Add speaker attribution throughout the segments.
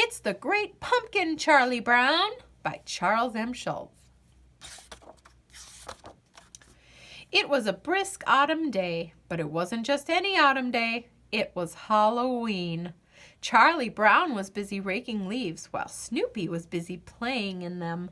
Speaker 1: It's the Great Pumpkin, Charlie Brown, by Charles M. Schulz. It was a brisk autumn day, but it wasn't just any autumn day. It was Halloween. Charlie Brown was busy raking leaves while Snoopy was busy playing in them.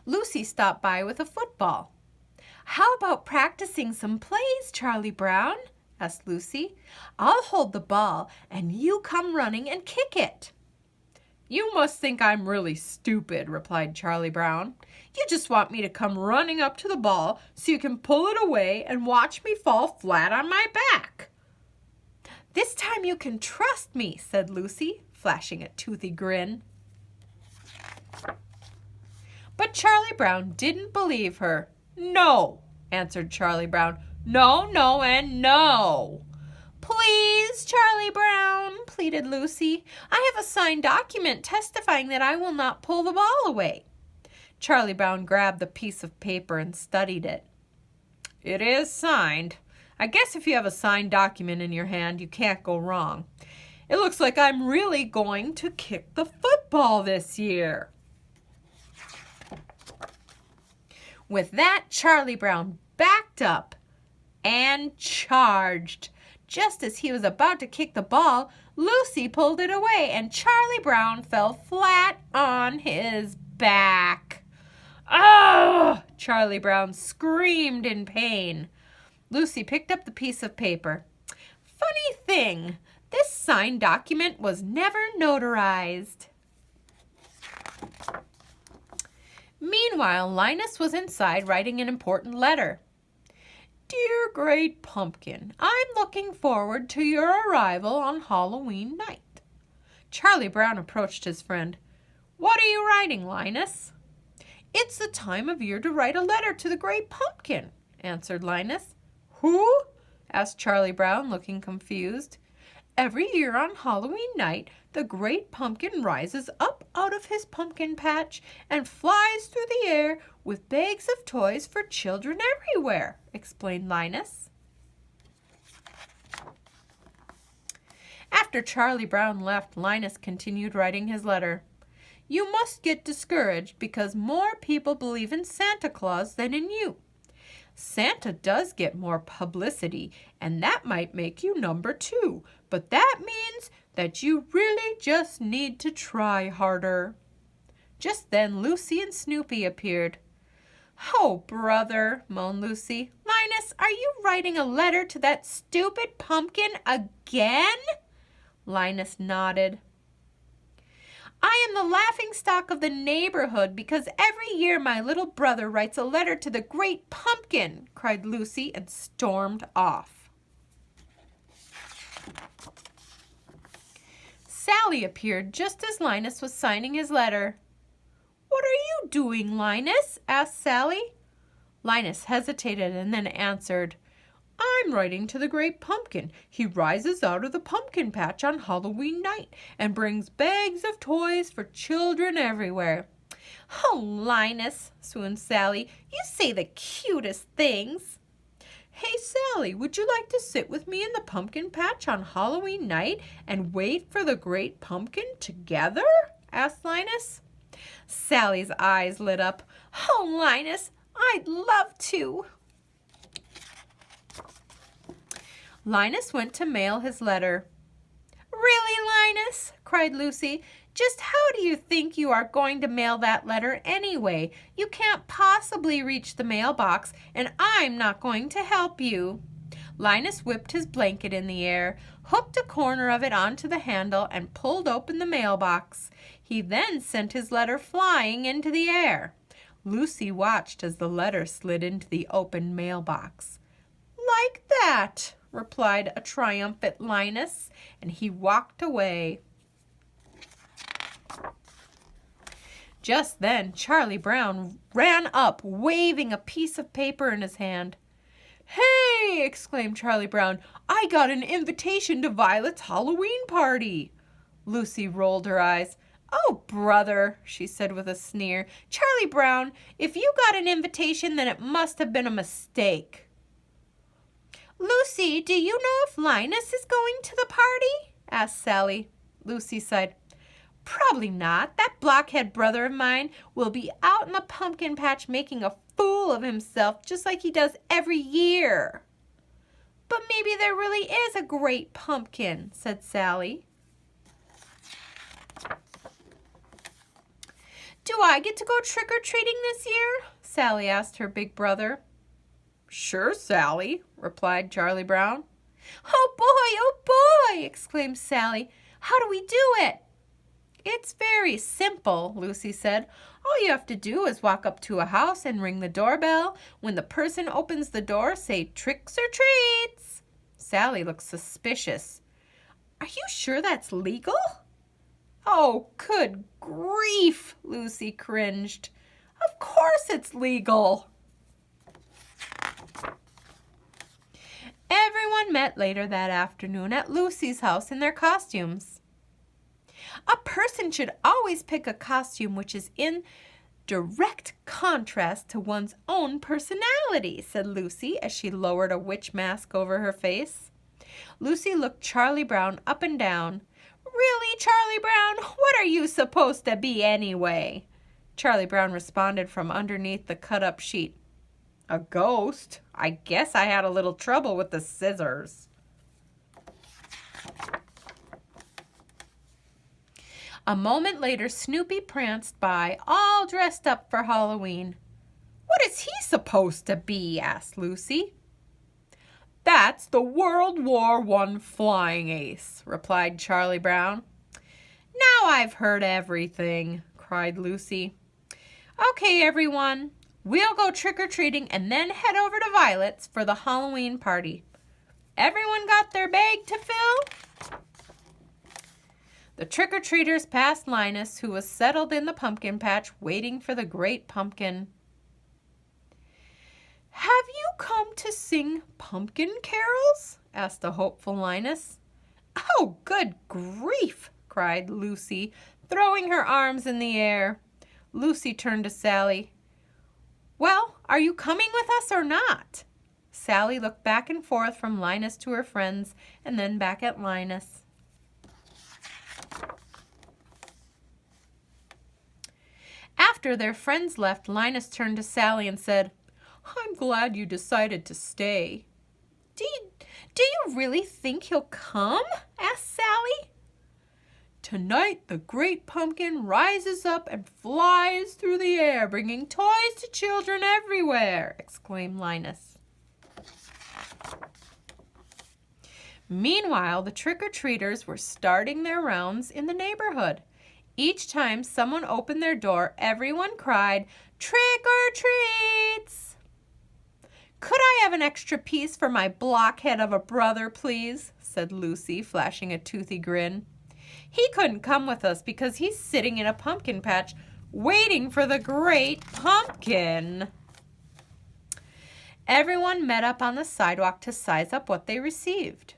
Speaker 1: Lucy stopped by with a football. "How about practicing some plays, Charlie Brown?" asked Lucy. "I'll hold the ball and you come running and kick it." "You must think I'm really stupid," replied Charlie Brown. "You just want me to come running up to the ball so you can pull it away and watch me fall flat on my back." "This time you can trust me," said Lucy, flashing a toothy grin. But Charlie Brown didn't believe her. "No," answered Charlie Brown. "No, no, and no." "Please, Charlie Brown," pleaded Lucy. "I have a signed document testifying that I will not pull the ball away." Charlie Brown grabbed the piece of paper and studied it. "It is signed. I guess if you have a signed document in your hand, you can't go wrong. It looks like I'm really going to kick the football this year." With that, Charlie Brown backed up and charged. Just as he was about to kick the ball, Lucy pulled it away, and Charlie Brown fell flat on his back. "Ah!" Charlie Brown screamed in pain. Lucy picked up the piece of paper. "Funny thing, this signed document was never notarized." Meanwhile, Linus was inside writing an important letter. "Dear Great Pumpkin, I'm looking forward to your arrival on Halloween night." Charlie Brown approached his friend. "What are you writing, Linus?" "It's the time of year to write a letter to the Great Pumpkin," answered Linus. "Who?" asked Charlie Brown, looking confused. "Every year on Halloween night, the Great Pumpkin rises up out of his pumpkin patch and flies through the air with bags of toys for children everywhere," explained Linus. After Charlie Brown left, Linus continued writing his letter. "You must get discouraged because more people believe in Santa Claus than in you. Santa does get more publicity, and that might make you number 2, but that means that you really just need to try harder." Just then Lucy and Snoopy appeared. "Oh, brother," moaned Lucy. "Linus, are you writing a letter to that stupid pumpkin again?" Linus nodded. "I am the laughingstock of the neighborhood because every year my little brother writes a letter to the Great Pumpkin," cried Lucy and stormed off. Sally appeared just as Linus was signing his letter. "What are you doing, Linus?" asked Sally. Linus hesitated and then answered, "I'm writing to the Great Pumpkin. He rises out of the pumpkin patch on Halloween night and brings bags of toys for children everywhere." "Oh, Linus," swooned Sally, "you say the cutest things." "Hey, Sally, would you like to sit with me in the pumpkin patch on Halloween night and wait for the Great Pumpkin together?" asked Linus. Sally's eyes lit up. "Oh, Linus, I'd love to." Linus went to mail his letter. "Really, Linus?" cried Lucy. "Just how do you think you are going to mail that letter anyway? You can't possibly reach the mailbox, and I'm not going to help you." Linus whipped his blanket in the air, hooked a corner of it onto the handle, and pulled open the mailbox. He then sent his letter flying into the air. Lucy watched as the letter slid into the open mailbox. "Like that," replied a triumphant Linus, and he walked away. Just then Charlie Brown ran up, waving a piece of paper in his hand. "Hey!" exclaimed Charlie Brown. "I got an invitation to Violet's Halloween party." Lucy rolled her eyes. "Oh, brother," she said with a sneer. "Charlie Brown, if you got an invitation, then it must have been a mistake." "Lucy, do you know if Linus is going to the party?" asked Sally. Lucy sighed. Probably not. That blockhead brother of mine will be out in the pumpkin patch making a fool of himself just like he does every year. But maybe there really is a great pumpkin, said Sally. Do I get to go trick-or-treating this year? Sally asked her big brother. Sure, Sally, replied Charlie Brown. Oh boy, exclaimed Sally. How do we do it? It's very simple, Lucy said. All you have to do is walk up to a house and ring the doorbell. When the person opens the door, say tricks or treats. Sally looked suspicious. Are you sure that's legal? Oh, good grief, Lucy cringed. Of course it's legal. Everyone met later that afternoon at Lucy's house in their costumes. A person should always pick a costume which is in direct contrast to one's own personality, said Lucy as she lowered a witch mask over her face. Lucy looked Charlie Brown up and down. Really, Charlie Brown? What are you supposed to be anyway? Charlie Brown responded from underneath the cut-up sheet. A ghost? I guess I had a little trouble with the scissors. A moment later, Snoopy pranced by, all dressed up for Halloween. What is he supposed to be? Asked Lucy. That's the World War I flying ace, replied Charlie Brown. Now I've heard everything, cried Lucy. Okay, everyone, we'll go trick-or-treating and then head over to Violet's for the Halloween party. Everyone got their bag to fill? The trick-or-treaters passed Linus, who was settled in the pumpkin patch waiting for the great pumpkin. Have you come to sing pumpkin carols? Asked the hopeful Linus. Oh, good grief, cried Lucy, throwing her arms in the air. Lucy turned to Sally. Well, are you coming with us or not? Sally looked back and forth from Linus to her friends and then back at Linus. After their friends left, Linus turned to Sally and said, I'm glad you decided to stay. Do you really think he'll come? Asked Sally. Tonight the great pumpkin rises up and flies through the air, bringing toys to children everywhere, exclaimed Linus. Meanwhile, the trick-or-treaters were starting their rounds in the neighborhood. Each time someone opened their door, everyone cried, Trick or treats! Could I have an extra piece for my blockhead of a brother, please? Said Lucy, flashing a toothy grin. He couldn't come with us because he's sitting in a pumpkin patch waiting for the great pumpkin. Everyone met up on the sidewalk to size up what they received.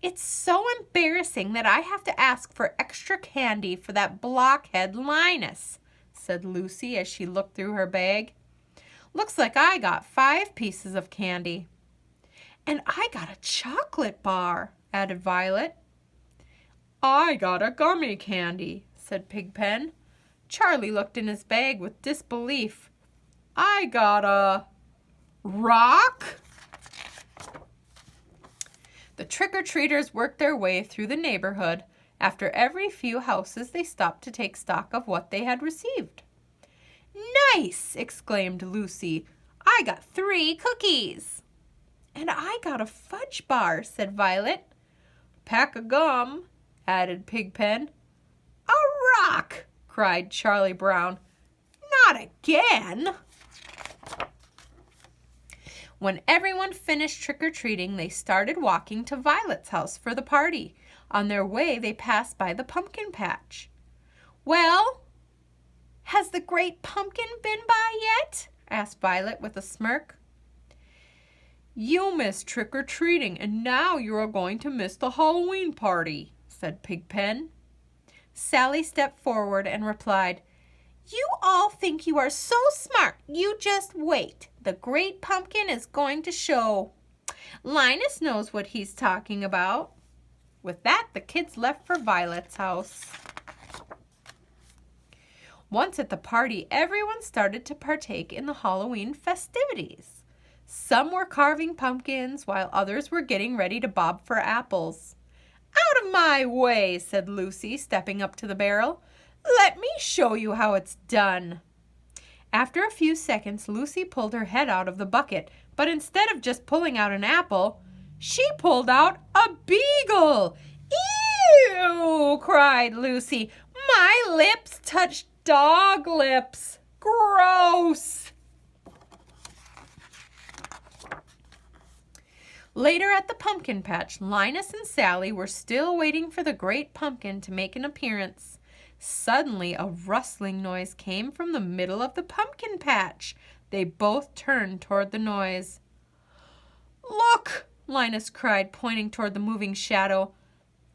Speaker 1: It's so embarrassing that I have to ask for extra candy for that blockhead Linus, said Lucy as she looked through her bag. Looks like I got 5 pieces of candy. And I got a chocolate bar, added Violet. I got a gummy candy, said Pigpen. Charlie looked in his bag with disbelief. I got a rock? The trick-or-treaters worked their way through the neighborhood. After every few houses, they stopped to take stock of what they had received. Nice! Exclaimed Lucy. I got 3 cookies. And I got a fudge bar, said Violet. Pack of gum, added Pigpen. A rock, cried Charlie Brown. Not again! When everyone finished trick-or-treating, they started walking to Violet's house for the party. On their way, they passed by the pumpkin patch. Well, has the great pumpkin been by yet? Asked Violet with a smirk. You missed trick-or-treating, and now you are going to miss the Halloween party, said Pigpen. Sally stepped forward and replied, You all think you are so smart. You just wait. The great pumpkin is going to show. Linus knows what he's talking about. With that, the kids left for Violet's house. Once at the party, everyone started to partake in the Halloween festivities. Some were carving pumpkins, while others were getting ready to bob for apples. "Out of my way," said Lucy, stepping up to the barrel. "Let me show you how it's done." After a few seconds, Lucy pulled her head out of the bucket, but instead of just pulling out an apple, she pulled out a beagle. "Ew!" cried Lucy. "My lips touched dog lips. Gross!" Later at the pumpkin patch, Linus and Sally were still waiting for the great pumpkin to make an appearance. Suddenly, a rustling noise came from the middle of the pumpkin patch. They both turned toward the noise. "Look!" Linus cried, pointing toward the moving shadow.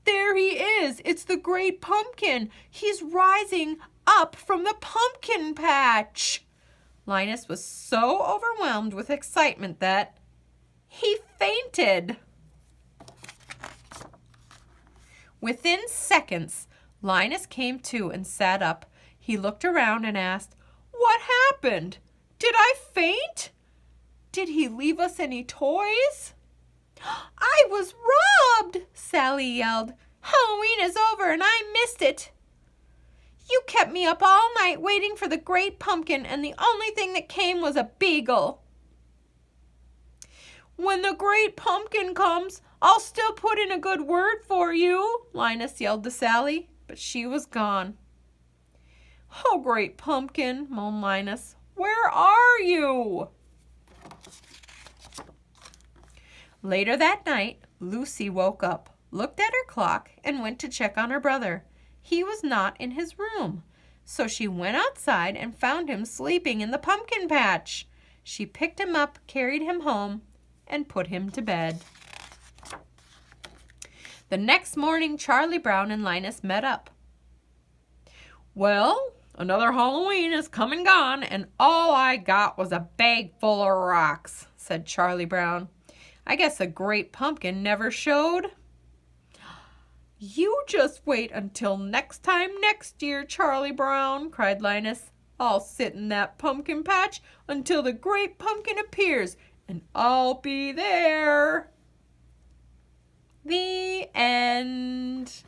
Speaker 1: "There he is! It's the great pumpkin! He's rising up from the pumpkin patch!" Linus was so overwhelmed with excitement that he fainted. Within seconds, Linus came to and sat up. He looked around and asked, "What happened? Did I faint? Did he leave us any toys?" "I was robbed!" Sally yelled. "Halloween is over and I missed it. You kept me up all night waiting for the great pumpkin, and the only thing that came was a beagle." "When the great pumpkin comes, I'll still put in a good word for you," Linus yelled to Sally, but she was gone. "Oh, great pumpkin," moaned Linus, "where are you?" Later that night, Lucy woke up, looked at her clock, and went to check on her brother. He was not in his room, so she went outside and found him sleeping in the pumpkin patch. She picked him up, carried him home, and put him to bed. The next morning, Charlie Brown and Linus met up. "Well, another Halloween has come and gone, and all I got was a bag full of rocks," said Charlie Brown. "I guess the great pumpkin never showed." "You just wait until next time next year, Charlie Brown," cried Linus. "I'll sit in that pumpkin patch until the great pumpkin appears, and I'll be there." The end.